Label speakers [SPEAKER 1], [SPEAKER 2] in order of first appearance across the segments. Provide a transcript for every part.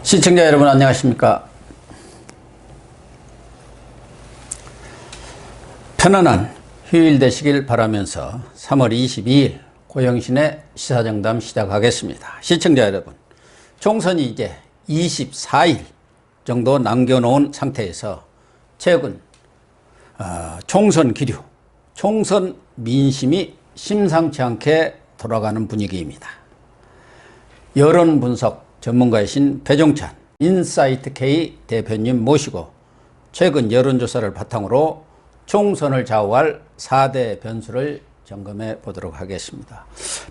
[SPEAKER 1] 시청자 여러분 안녕하십니까. 편안한 휴일 되시길 바라면서 3월 22일 고영신의 시사정담 시작하겠습니다. 시청자 여러분, 총선이 이제 24일 정도 남겨놓은 상태에서 최근 총선 기류, 총선 민심이 심상치 않게 돌아가는 분위기입니다. 여론 분석 전문가이신 배종찬 인사이트K 대표님 모시고 최근 여론조사를 바탕으로 총선을 좌우할 4대 변수를 점검해 보도록 하겠습니다.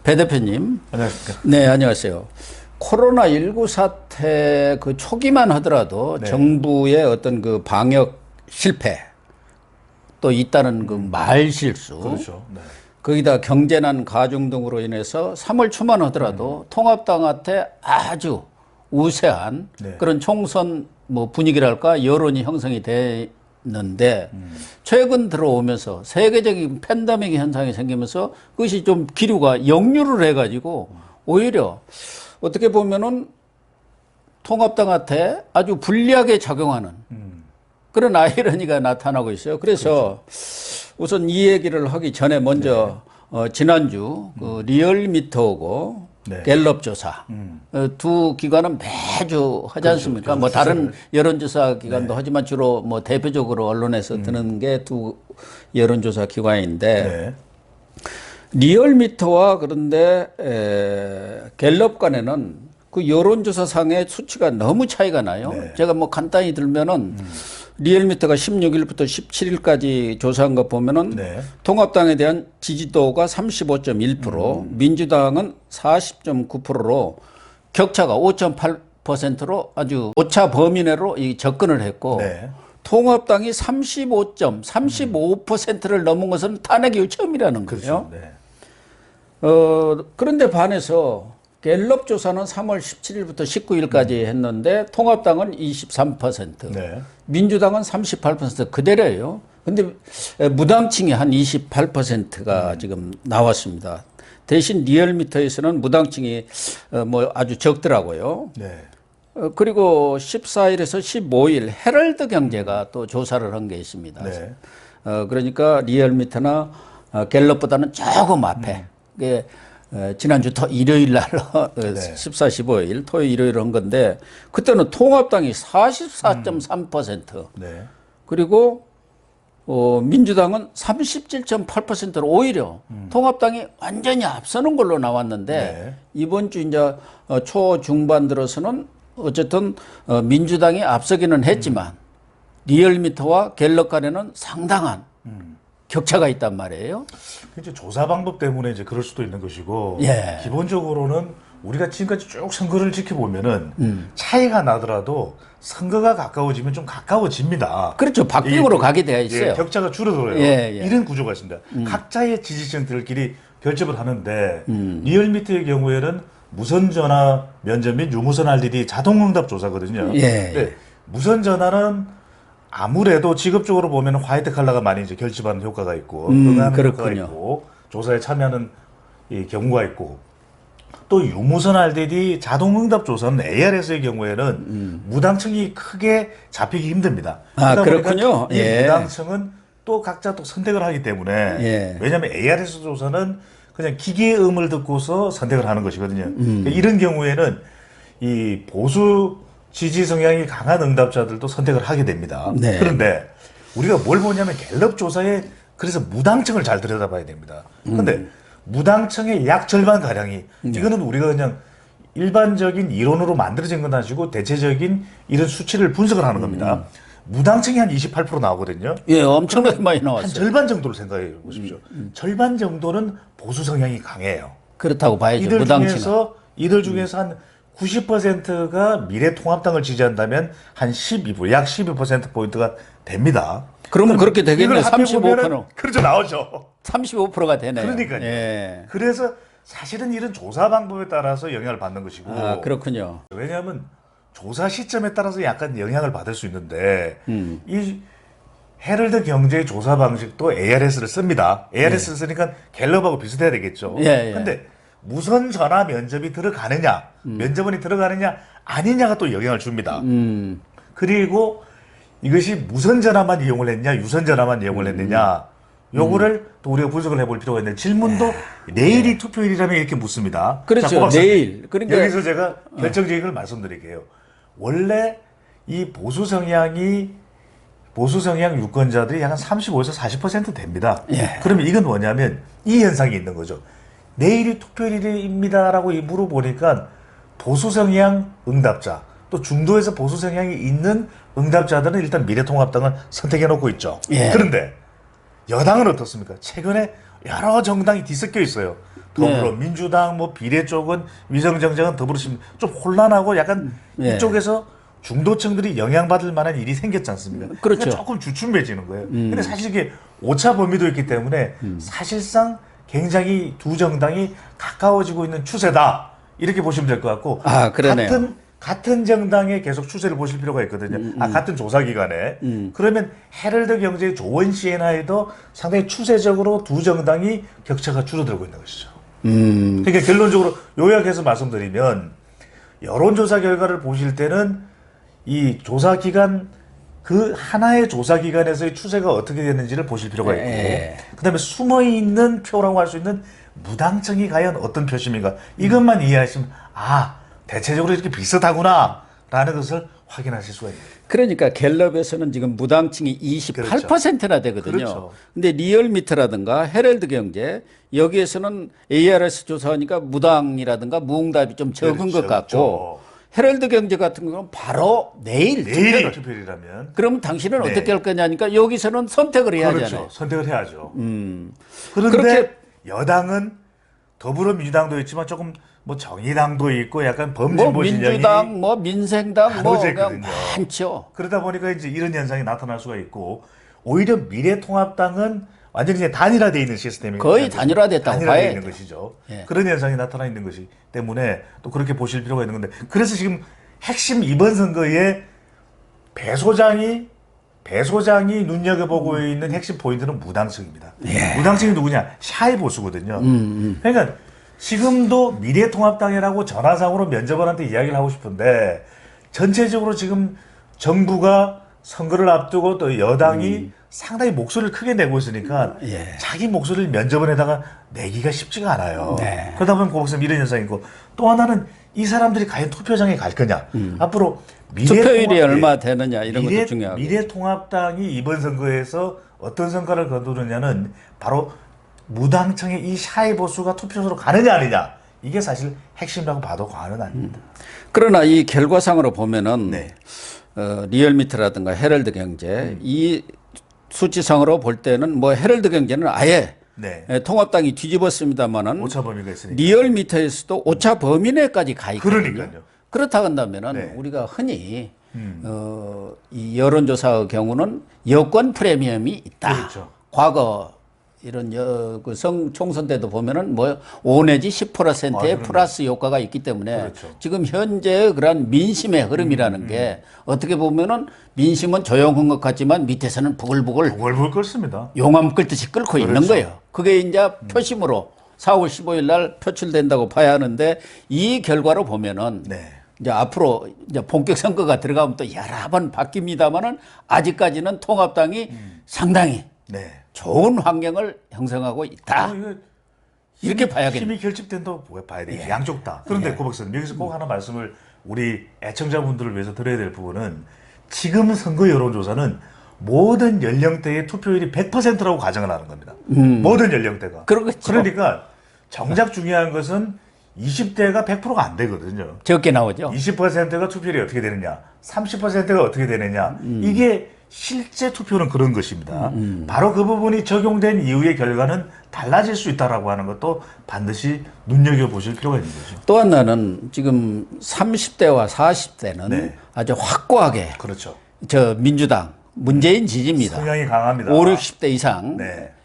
[SPEAKER 1] 배 대표님.
[SPEAKER 2] 안녕하십니까.
[SPEAKER 1] 네, 안녕하세요. 코로나19 사태 그 초기만 하더라도
[SPEAKER 2] 네.
[SPEAKER 1] 정부의 어떤 그 방역 실패 또 잇따른 그 말 실수.
[SPEAKER 2] 그렇죠. 네.
[SPEAKER 1] 거기다 경제난 가중 등으로 인해서 3월 초만 하더라도 통합당한테 아주 우세한
[SPEAKER 2] 네.
[SPEAKER 1] 그런 총선 뭐 분위기랄까 여론이 형성이 됐는데 최근 들어오면서 세계적인 팬데믹 현상이 생기면서 그것이 좀 기류가 역류를 해가지고 오히려 어떻게 보면은 통합당한테 아주 불리하게 작용하는 그런 아이러니가 나타나고 있어요. 그래서 우선 이 얘기를 하기 전에 먼저 지난주 그 리얼미터하고
[SPEAKER 2] 네.
[SPEAKER 1] 갤럽 조사 두 기관은 매주 하지 않습니까? 뭐 다른 여론조사 기관도 하지만 주로 뭐 대표적으로 언론에서 드는 게 두 여론조사 기관인데
[SPEAKER 2] 네.
[SPEAKER 1] 리얼미터와 그런데 갤럽 간에는 그 여론조사상의 수치가 너무 차이가 나요.
[SPEAKER 2] 네.
[SPEAKER 1] 제가 뭐 간단히 들면은 리얼미터가 16일부터 17일까지 조사한 거 보면은
[SPEAKER 2] 네.
[SPEAKER 1] 통합당에 대한 지지도가 35.1%, 민주당은 40.9%로 격차가 5.8%로 아주 오차 범위 내로 이 접근을 했고
[SPEAKER 2] 네.
[SPEAKER 1] 통합당이 35%를 넘은 것은 탄핵 이후 처음이라는 거예요.
[SPEAKER 2] 그렇죠. 네.
[SPEAKER 1] 그런데 반해서 갤럽 조사는 3월 17일부터 19일까지 했는데 통합당은 23%,
[SPEAKER 2] 네.
[SPEAKER 1] 민주당은 38% 그대로예요. 근데 무당층이 한 28%가 지금 나왔습니다. 대신 리얼미터에서는 무당층이 뭐 아주 적더라고요.
[SPEAKER 2] 네.
[SPEAKER 1] 그리고 14일에서 15일 헤럴드 경제가 또 조사를 한 게 있습니다.
[SPEAKER 2] 네.
[SPEAKER 1] 그러니까 리얼미터나 갤럽보다는 조금 앞에. 그게 지난주 일요일 날 14, 15일 토요일 일요일 한 건데 그때는 통합당이 44.3%
[SPEAKER 2] 네.
[SPEAKER 1] 그리고 민주당은 37.8%로 오히려 통합당이 완전히 앞서는 걸로 나왔는데
[SPEAKER 2] 네.
[SPEAKER 1] 이번 주 이제 초중반 들어서는 어쨌든 민주당이 앞서기는 했지만 리얼미터와 갤럽 간에는 상당한 격차가 있단 말이에요.
[SPEAKER 2] 이제 조사 방법 때문에 이제 그럴 수도 있는 것이고
[SPEAKER 1] 예.
[SPEAKER 2] 기본적으로는 우리가 지금까지 쭉 선거를 지켜보면은 차이가 나더라도 선거가 가까워지면 좀 가까워집니다.
[SPEAKER 1] 그렇죠. 박빙으로 가게 되어 있어요.
[SPEAKER 2] 예, 격차가 줄어들어요.
[SPEAKER 1] 예, 예.
[SPEAKER 2] 이런 구조가 있습니다. 각자의 지지층들끼리 결집을 하는데 리얼미터의 경우에는 무선 전화 면접 및 유무선 RDD 자동응답 조사거든요.
[SPEAKER 1] 예.
[SPEAKER 2] 근데 무선 전화는 아무래도 직업적으로 보면 화이트 칼라가 많이 이제 결집하는 효과가 있고 응하는 효과가
[SPEAKER 1] 그렇군요.
[SPEAKER 2] 있고 조사에 참여하는 이 경우가 있고 또 유무선 RDD 자동응답 조사는 ARS의 경우에는 무당층이 크게 잡히기 힘듭니다.
[SPEAKER 1] 아,
[SPEAKER 2] 그러다 보니까
[SPEAKER 1] 그렇군요.
[SPEAKER 2] 이
[SPEAKER 1] 예.
[SPEAKER 2] 무당층은 또 각자 또 선택을 하기 때문에
[SPEAKER 1] 예.
[SPEAKER 2] 왜냐하면 ARS 조사는 그냥 기계의 음을 듣고서 선택을 하는 것이거든요. 그러니까 이런 경우에는 이 보수 지지 성향이 강한 응답자들도 선택을 하게 됩니다.
[SPEAKER 1] 네.
[SPEAKER 2] 그런데 우리가 뭘 보냐면 갤럽 조사에 그래서 무당층을 잘 들여다봐야 됩니다. 그런데 무당층의 약 절반 가량이 이거는 우리가 그냥 일반적인 이론으로 만들어진 건 아니고 대체적인 이런 수치를 분석을 하는 겁니다. 무당층이 한 28% 나오거든요.
[SPEAKER 1] 예, 엄청나게 많이
[SPEAKER 2] 한
[SPEAKER 1] 나왔어요.
[SPEAKER 2] 절반 정도를 생각해 보십시오. 절반 정도는 보수 성향이 강해요.
[SPEAKER 1] 그렇다고 봐야죠.
[SPEAKER 2] 이들
[SPEAKER 1] 무당층은.
[SPEAKER 2] 중에서 한 90%가 미래통합당을 지지한다면 한 12%, 약 12%포인트가 됩니다.
[SPEAKER 1] 그러면 그렇게 되겠네요.
[SPEAKER 2] 이걸 합해보면은
[SPEAKER 1] 35%.
[SPEAKER 2] 그렇죠. 나오죠.
[SPEAKER 1] 35%가 되네요.
[SPEAKER 2] 그러니까요.
[SPEAKER 1] 예.
[SPEAKER 2] 그래서 사실은 이런 조사 방법에 따라서 영향을 받는 것이고.
[SPEAKER 1] 아, 그렇군요.
[SPEAKER 2] 왜냐하면 조사 시점에 따라서 약간 영향을 받을 수 있는데 이 헤럴드 경제의 조사 방식도 ARS를 씁니다. ARS를 쓰니까 갤럽하고 비슷해야 되겠죠.
[SPEAKER 1] 예, 예.
[SPEAKER 2] 근데 무선 전화 면접이 들어가느냐, 면접원이 들어가느냐 아니냐가 또 영향을 줍니다. 그리고 이것이 무선 전화만 이용을 했냐, 유선 전화만 이용을 했느냐, 요거를 또 우리가 분석을 해볼 필요가 있는데 질문도 내일이 투표일이라면 이렇게 묻습니다.
[SPEAKER 1] 그렇죠.
[SPEAKER 2] 자, 고맙습니다.
[SPEAKER 1] 내일. 그러니까
[SPEAKER 2] 여기서 제가 결정적인 걸 말씀드릴게요. 원래 이 보수 성향 유권자들이 약 한 35에서 40% 됩니다.
[SPEAKER 1] 예.
[SPEAKER 2] 그러면 이건 뭐냐면 이 현상이 있는 거죠. 내일이 투표일입니다라고 물어보니까 보수 성향 응답자, 또 중도에서 보수 성향이 있는 응답자들은 일단 미래통합당을 선택해 놓고 있죠.
[SPEAKER 1] 예.
[SPEAKER 2] 그런데 여당은 어떻습니까? 최근에 여러 정당이 뒤섞여 있어요. 더불어민주당, 뭐 비례 쪽은 위성정당은 더불어시민 좀 혼란하고 약간
[SPEAKER 1] 예.
[SPEAKER 2] 이쪽에서 중도층들이 영향받을 만한 일이 생겼지 않습니까?
[SPEAKER 1] 그렇죠.
[SPEAKER 2] 그러니까 조금 주춤해지는 거예요. 근데 사실 이게 오차 범위도 있기 때문에 사실상 굉장히 두 정당이 가까워지고 있는 추세다. 이렇게 보시면 될 것 같고.
[SPEAKER 1] 아, 그러네요.
[SPEAKER 2] 같은 정당에 계속 추세를 보실 필요가 있거든요. 같은 조사기관에. 그러면 헤럴드 경제의 조원 시에나에도 상당히 추세적으로 두 정당이 격차가 줄어들고 있는 것이죠. 그러니까 결론적으로 요약해서 말씀드리면 여론조사 결과를 보실 때는 이 조사기관 그 하나의 조사기관에서의 추세가 어떻게 되는지를 보실 필요가 있고 그다음에 숨어있는 표라고 할 수 있는 무당층이 과연 어떤 표심인가 이것만 이해하시면 대체적으로 이렇게 비슷하구나 라는 것을 확인하실 수가 있습니다.
[SPEAKER 1] 그러니까 갤럽에서는 지금 무당층이 28%나 되거든요.
[SPEAKER 2] 그렇죠.
[SPEAKER 1] 근데 리얼미터라든가 헤럴드 경제 여기에서는 ARS 조사하니까 무당이라든가 무응답이 좀 적은 것 같고 헤럴드 경제 같은 경우는 바로 내일
[SPEAKER 2] 투표일이라면
[SPEAKER 1] 그러면 당신은 어떻게 할 거냐니까 여기서는 선택을 해야 하잖아요.
[SPEAKER 2] 그렇죠. 선택을 해야죠. 그런데
[SPEAKER 1] 그렇게
[SPEAKER 2] 여당은 더불어민주당도 있지만 조금 뭐 정의당도 있고 약간 범진보 진영이
[SPEAKER 1] 민주당, 뭐 민생당, 뭐 그냥
[SPEAKER 2] 있거든요.
[SPEAKER 1] 많죠.
[SPEAKER 2] 그러다 보니까 이제 이런 현상이 나타날 수가 있고 오히려 미래통합당은 완전히 이제 단일화되어 있는 시스템이
[SPEAKER 1] 거의 단일화됐다고 봐야
[SPEAKER 2] 있는
[SPEAKER 1] 돼요.
[SPEAKER 2] 것이죠.
[SPEAKER 1] 예.
[SPEAKER 2] 그런 현상이 나타나 있는 것이 때문에 또 그렇게 보실 필요가 있는 건데 그래서 지금 핵심 이번 선거에 배 소장이 눈여겨보고 있는 핵심 포인트는 무당층입니다. 무당층이 누구냐? 샤이 보수거든요. 그러니까 지금도 미래통합당이라고 전화상으로 면접원한테 이야기를 하고 싶은데 전체적으로 지금 정부가 선거를 앞두고 또 여당이 상당히 목소리를 크게 내고 있으니까 자기 목소리를 면접원에다가 내기가 쉽지가 않아요. 그러다 보면 고박사님 이런 현상이 있고 또 하나는 이 사람들이 과연 투표장에 갈 거냐. 앞으로
[SPEAKER 1] 투표율이 얼마 되느냐 이런 것도 중요하고.
[SPEAKER 2] 미래통합당이 이번 선거에서 어떤 성과를 거두느냐는 바로 무당층의 이 샤이 보수가 투표소로 가느냐 아니냐. 이게 사실 핵심이라고 봐도 과언은 아닙니다.
[SPEAKER 1] 그러나 이 결과상으로 보면은 리얼미터라든가 헤럴드 경제 이 수치상으로 볼 때는 뭐 헤럴드 경제는 아예 통합당이 뒤집었습니다만은
[SPEAKER 2] 오차 범위가 있으니까.
[SPEAKER 1] 리얼미터에서도 오차 범위 내까지 가 있거든요.
[SPEAKER 2] 그러니까요.
[SPEAKER 1] 그렇다 한다면은 우리가 흔히 이 여론조사의 경우는 여권 프리미엄이 있다.
[SPEAKER 2] 그렇죠.
[SPEAKER 1] 과거 이런 총선 때도 보면은 뭐 5 내지 10%의 플러스 효과가 있기 때문에 지금 현재의 그런 민심의 흐름이라는 게 어떻게 보면은 민심은 조용한 것 같지만 밑에서는 부글부글
[SPEAKER 2] 끓습니다.
[SPEAKER 1] 용암 끓듯이 끓고 있는 거예요. 그게 이제 표심으로 4월 15일 날 표출된다고 봐야 하는데 이 결과로 보면은 이제 앞으로 이제 본격 선거가 들어가면 또 여러 번 바뀝니다만은 아직까지는 통합당이 상당히 좋은 환경을 형성하고 있다. 이렇게 봐야겠네요.
[SPEAKER 2] 힘이 결집된다고 봐야 돼요. 양쪽 다. 그런데 고 박사님 여기서 꼭 하나 말씀을 우리 애청자분들을 위해서 드려야 될 부분은 지금 선거 여론조사는 모든 연령대의 투표율이 100%라고 가정을 하는 겁니다. 모든 연령대가.
[SPEAKER 1] 그렇겠죠.
[SPEAKER 2] 그러니까 정작 중요한 것은 20대가 100%가 안 되거든요.
[SPEAKER 1] 적게 나오죠.
[SPEAKER 2] 20%가 투표율이 어떻게 되느냐, 30%가 어떻게 되느냐, 이게 실제 투표는 그런 것입니다. 바로 그 부분이 적용된 이후의 결과는 달라질 수 있다라고 하는 것도 반드시 눈여겨보실 필요가 있는 거죠.
[SPEAKER 1] 또 하나는 지금 30대와 40대는 아주 확고하게 저 민주당, 문재인 지지입니다.
[SPEAKER 2] 성향이 강합니다.
[SPEAKER 1] 5, 60대 이상.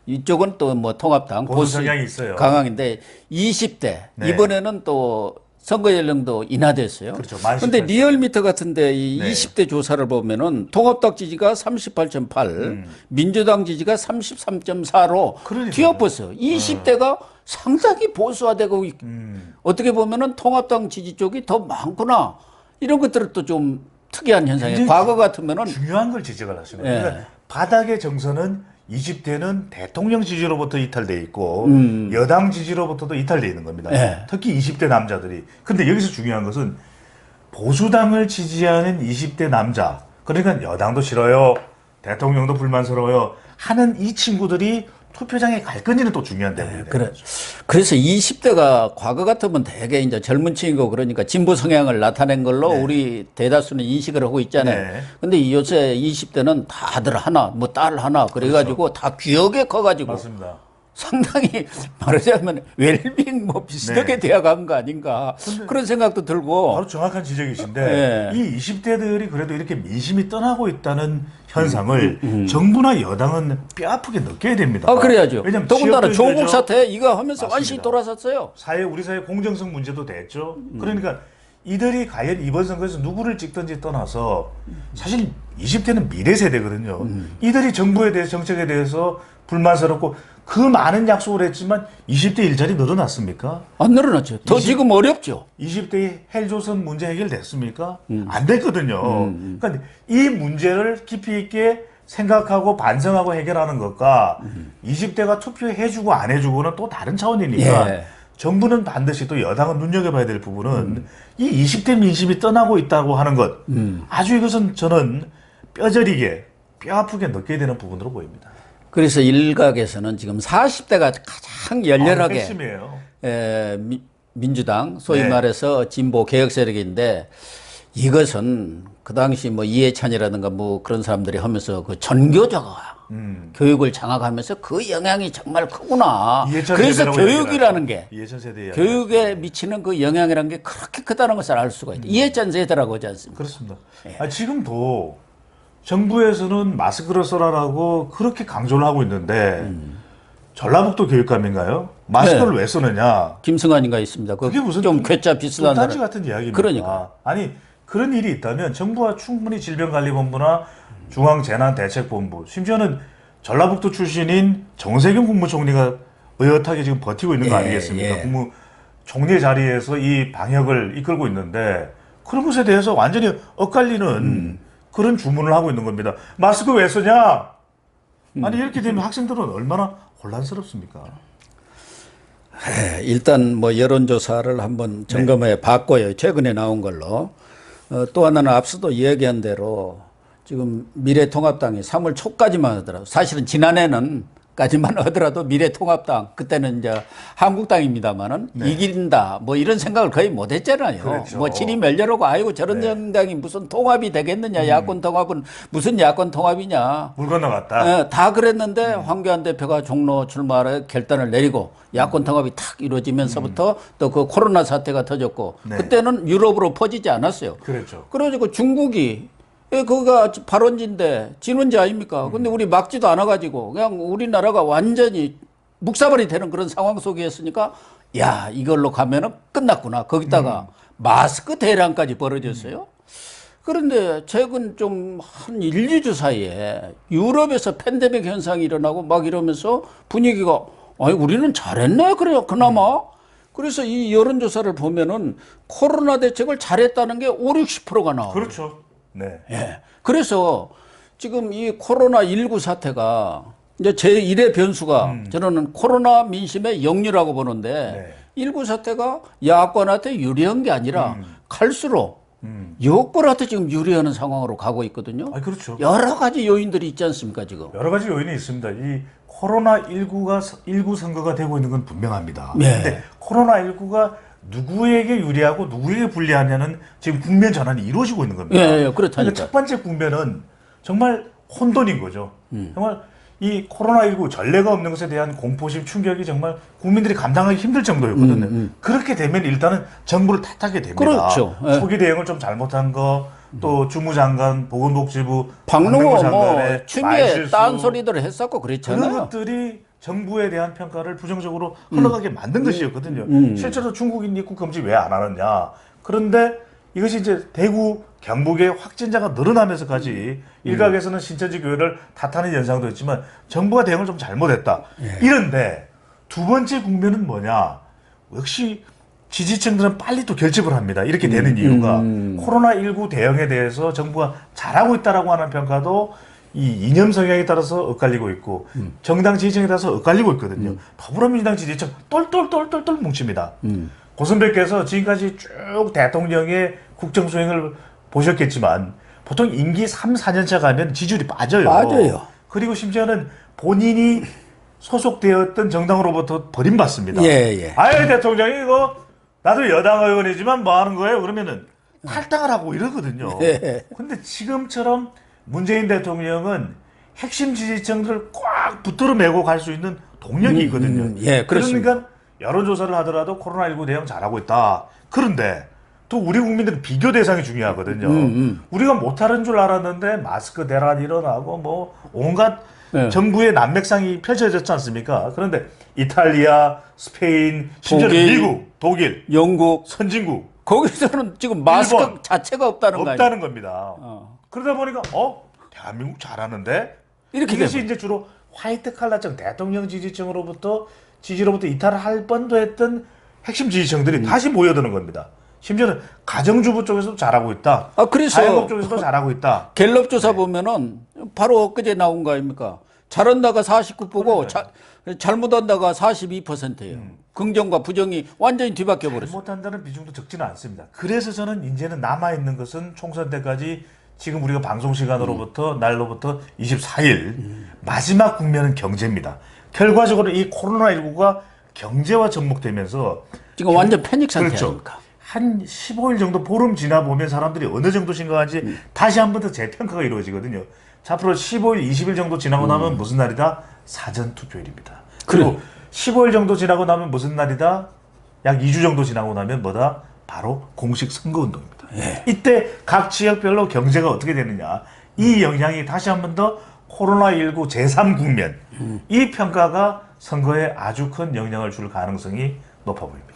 [SPEAKER 1] 이쪽은 또 뭐 통합당,
[SPEAKER 2] 보수 성향이 있어요.
[SPEAKER 1] 강한데 20대 이번에는 또 선거 연령도 인하됐어요. 그런데 리얼미터 같은데 이 20대 조사를 보면은 통합당 지지가 38.8, 민주당 지지가 33.4로 뒤엎었어요. 20대가 상당히 보수화되고 어떻게 보면은 통합당 지지 쪽이 더 많구나. 이런 것들은 또 좀 특이한 현상이에요.
[SPEAKER 2] 굉장히
[SPEAKER 1] 과거 같으면은
[SPEAKER 2] 중요한 걸 지적을 하시는 거예요.
[SPEAKER 1] 예.
[SPEAKER 2] 그러니까 바닥의 정서는 20대는 대통령 지지로부터 이탈돼 있고 여당 지지로부터도 이탈돼 있는 겁니다.
[SPEAKER 1] 예.
[SPEAKER 2] 특히 20대 남자들이. 근데 여기서 중요한 것은 보수당을 지지하는 20대 남자, 그러니까 여당도 싫어요, 대통령도 불만스러워요 하는 이 친구들이 투표장에 갈 건지는 또 중요한 대목이 돼요.
[SPEAKER 1] 그래서 20대가 과거 같으면 되게 이제 젊은 층이고 그러니까 진보 성향을 나타낸 걸로 우리 대다수는 인식을 하고 있잖아요.
[SPEAKER 2] 네.
[SPEAKER 1] 근데 요새 20대는 다들 하나, 뭐 딸 하나 그래가지고 다 귀하게 커가지고
[SPEAKER 2] 맞습니다.
[SPEAKER 1] 상당히 말하자면 웰빙 뭐 비슷하게 되어간 거 아닌가 그런 생각도 들고.
[SPEAKER 2] 바로 정확한 지적이신데 이 20대들이 그래도 이렇게 민심이 떠나고 있다는 현상을 정부나 여당은 뼈아프게 느껴야 됩니다.
[SPEAKER 1] 아, 그래야죠.
[SPEAKER 2] 왜냐하면
[SPEAKER 1] 더군다나
[SPEAKER 2] 지역적인
[SPEAKER 1] 조국 사태 이거 하면서
[SPEAKER 2] 맞습니다.
[SPEAKER 1] 완전히 돌아섰어요.
[SPEAKER 2] 우리 사회 공정성 문제도 됐죠. 그러니까 이들이 과연 이번 선거에서 누구를 찍든지 떠나서 사실 20대는 미래 세대거든요. 이들이 정부에 대해서 정책에 대해서 불만스럽고 그 많은 약속을 했지만 20대 일자리 늘어났습니까?
[SPEAKER 1] 안 늘어났죠. 더 지금 어렵죠.
[SPEAKER 2] 20대의 헬조선 문제 해결됐습니까? 안 됐거든요. 그러니까 이 문제를 깊이 있게 생각하고 반성하고 해결하는 것과 20대가 투표해주고 안 해주고는 또 다른 차원이니까
[SPEAKER 1] 예.
[SPEAKER 2] 정부는 반드시 또 여당은 눈여겨봐야 될 부분은 이 20대 민심이 떠나고 있다고 하는 것 아주 이것은 저는 뼈저리게 뼈아프게 느껴야 되는 부분으로 보입니다.
[SPEAKER 1] 그래서 일각에서는 지금 40대가 가장 열렬하게
[SPEAKER 2] 핵심이에요.
[SPEAKER 1] 민주당 소위
[SPEAKER 2] 네.
[SPEAKER 1] 말해서 진보 개혁 세력인데 이것은 그 당시 뭐 이해찬이라든가 뭐 그런 사람들이 하면서 그 전교조가 교육을 장악하면서 그 영향이 정말 크구나.
[SPEAKER 2] 이해찬
[SPEAKER 1] 그래서
[SPEAKER 2] 세대라고
[SPEAKER 1] 교육이라는 게
[SPEAKER 2] 이해찬 세대
[SPEAKER 1] 교육에 미치는 그 영향이라는 게 그렇게 크다는 것을 알 수가 있다. 이해찬 세대라고 하지 않습니까?
[SPEAKER 2] 그렇습니다. 지금도 정부에서는 마스크를 써라라고 그렇게 강조를 하고 있는데 전라북도 교육감인가요? 마스크를 왜 쓰느냐?
[SPEAKER 1] 김승환인가 있습니다.
[SPEAKER 2] 그게 무슨
[SPEAKER 1] 좀 괴짜 비슷한
[SPEAKER 2] 딴지
[SPEAKER 1] 사람.
[SPEAKER 2] 같은 이야기입니까?
[SPEAKER 1] 그러니까.
[SPEAKER 2] 아니 그런 일이 있다면 정부와 충분히 질병관리본부나 중앙재난대책본부 심지어는 전라북도 출신인 정세균 국무총리가 의젓하게 지금 버티고 있는 거 아니겠습니까?
[SPEAKER 1] 예.
[SPEAKER 2] 국무총리 자리에서 이 방역을 이끌고 있는데 그런 것에 대해서 완전히 엇갈리는 그런 주문을 하고 있는 겁니다. 마스크 왜 쓰냐? 아니 이렇게 되면 학생들은 얼마나 혼란스럽습니까?
[SPEAKER 1] 일단 뭐 여론조사를 한번 점검해 봤고요. 최근에 나온 걸로. 또 하나는 앞서도 이야기한 대로 지금 미래통합당이 3월 초까지만 하더라도 사실은 지난해는까지만 하더라도 미래통합당 그때는 이제 한국당입니다만은 이긴다 뭐 이런 생각을 거의 못 했잖아요.
[SPEAKER 2] 그렇죠.
[SPEAKER 1] 뭐 질이 멸렬하고 아이고 저런 정당이 무슨 통합이 되겠느냐 야권 통합은 무슨 야권 통합이냐.
[SPEAKER 2] 물 건너갔다.
[SPEAKER 1] 다 그랬는데 황교안 대표가 종로 출마를 결단을 내리고 야권 통합이 탁 이루어지면서부터 또 그 코로나 사태가 터졌고 그때는 유럽으로 퍼지지 않았어요.
[SPEAKER 2] 그렇죠.
[SPEAKER 1] 그래가지고 중국이 그거가 발원지인데 진원지 아닙니까? 근데 우리 막지도 않아가지고 그냥 우리나라가 완전히 묵사발이 되는 그런 상황 속이었으니까 야 이걸로 가면은 끝났구나. 거기다가 마스크 대란까지 벌어졌어요. 그런데 최근 좀 한 1, 2주 사이에 유럽에서 팬데믹 현상이 일어나고 막 이러면서 분위기가 아니 우리는 잘했네 그래요 그나마. 그래서 이 여론조사를 보면은 코로나 대책을 잘했다는 게 5, 60%가 나와요.
[SPEAKER 2] 그렇죠. 네.
[SPEAKER 1] 예. 그래서 지금 이 코로나19 사태가 이제 제1의 변수가 저는 코로나 민심의 역류라고 보는데 19 사태가 야권한테 유리한 게 아니라 갈수록 여권한테 지금 유리하는 상황으로 가고 있거든요.
[SPEAKER 2] 그렇죠.
[SPEAKER 1] 여러 가지 요인들이 있지 않습니까, 지금?
[SPEAKER 2] 여러 가지 요인이 있습니다. 이 코로나19가 19 선거가 되고 있는 건 분명합니다.
[SPEAKER 1] 네.
[SPEAKER 2] 근데 코로나19가 누구에게 유리하고 누구에게 불리하냐는 지금 국면 전환이 이루어지고 있는 겁니다.
[SPEAKER 1] 예, 그렇다니까.
[SPEAKER 2] 그러니까 첫 번째 국면은 정말 혼돈인 거죠. 정말 이 코로나19 전례가 없는 것에 대한 공포심 충격이 정말 국민들이 감당하기 힘들 정도였거든요. 그렇게 되면 일단은 정부를 탓하게 됩니다.
[SPEAKER 1] 그렇죠. 예.
[SPEAKER 2] 초기 대응을 좀 잘못한 거, 또 주무장관, 보건복지부,
[SPEAKER 1] 박능호 뭐
[SPEAKER 2] 장관의
[SPEAKER 1] 취미에
[SPEAKER 2] 말실수,
[SPEAKER 1] 딴소리들을 했었고
[SPEAKER 2] 그런
[SPEAKER 1] 그랬잖아요.
[SPEAKER 2] 것들이 정부에 대한 평가를 부정적으로 흘러가게 만든 것이었거든요. 실제로 중국인 입국 금지 왜 안 하느냐. 그런데 이것이 이제 대구, 경북의 확진자가 늘어나면서까지 일각에서는 신천지 교회를 탓하는 현상도 있지만 정부가 대응을 좀 잘못했다. 이런데 두 번째 국면은 뭐냐. 역시 지지층들은 빨리 또 결집을 합니다. 이렇게 되는 이유가 코로나19 대응에 대해서 정부가 잘하고 있다라고 하는 평가도 이 이념 성향에 따라서 엇갈리고 있고 정당 지지층에 따라서 엇갈리고 있거든요. 더불어민주당 지지층 똘똘똘똘똘 뭉칩니다. 고선배께서 지금까지 쭉 대통령의 국정 수행을 보셨겠지만 보통 임기 3, 4년차 가면 지지율이 빠져요.
[SPEAKER 1] 빠져요.
[SPEAKER 2] 그리고 심지어는 본인이 소속되었던 정당으로부터 버림받습니다.
[SPEAKER 1] 예.
[SPEAKER 2] 아유 대통령이 이거 나도 여당 의원이지만 뭐 하는 거예요? 그러면은 탈당을 하고 이러거든요.
[SPEAKER 1] 예.
[SPEAKER 2] 근데 지금처럼 문재인 대통령은 핵심 지지층들을 꽉 붙들어 매고 갈 수 있는 동력이 있거든요.
[SPEAKER 1] 예, 그렇습니다.
[SPEAKER 2] 그러니까 여론조사를 하더라도 코로나19 대응 잘하고 있다. 그런데 또 우리 국민들은 비교 대상이 중요하거든요. 우리가 못하는 줄 알았는데 마스크 대란 일어나고 뭐 온갖
[SPEAKER 1] 네.
[SPEAKER 2] 정부의 난맥상이 펼쳐졌지 않습니까? 그런데 이탈리아, 스페인, 심지어
[SPEAKER 1] 독일,
[SPEAKER 2] 미국, 독일,
[SPEAKER 1] 영국
[SPEAKER 2] 선진국
[SPEAKER 1] 거기서는 지금 마스크
[SPEAKER 2] 일본,
[SPEAKER 1] 자체가 없다는 거 아니에요?
[SPEAKER 2] 없다는 겁니다. 그러다 보니까 대한민국 잘하는데
[SPEAKER 1] 이렇게
[SPEAKER 2] 이것이
[SPEAKER 1] 되면.
[SPEAKER 2] 이제 주로 화이트 칼라층 대통령 지지층으로부터 지지로부터 이탈을 할 뻔도 핵심 지지층들이 다시 모여드는 겁니다. 심지어는 가정주부 쪽에서도 잘하고 있다.
[SPEAKER 1] 그래서
[SPEAKER 2] 자영업 쪽에서도 잘하고 있다.
[SPEAKER 1] 갤럽 조사 보면은 바로 엊그제 나온 거 아닙니까? 잘한다가 49%고 잘못한다가 42%예요. 긍정과 부정이 완전히 뒤바뀌어 버렸어요.
[SPEAKER 2] 못한다는 비중도 적지는 않습니다. 그래서 저는 이제는 남아있는 것은 총선 때까지 지금 우리가 방송 시간으로부터 날로부터 24일 마지막 국면은 경제입니다. 결과적으로 이 코로나19가 경제와 접목되면서
[SPEAKER 1] 지금 완전 패닉 상태
[SPEAKER 2] 그렇죠.
[SPEAKER 1] 아닙니까?
[SPEAKER 2] 한 15일 정도 보름 지나 보면 사람들이 어느 정도 심각한지 다시 한 번 더 재평가가 이루어지거든요. 자, 앞으로 15일, 20일 정도 지나고 나면 무슨 날이다? 사전 투표일입니다. 그리고 15일 정도 지나고 나면 무슨 날이다? 약 2주 정도 지나고 나면 뭐다? 바로 공식 선거운동입니다. 이때 각 지역별로 경제가 어떻게 되느냐. 이 영향이 다시 한 번 더 코로나19 제3 국면. 이 평가가 선거에 아주 큰 영향을 줄 가능성이 높아 보입니다.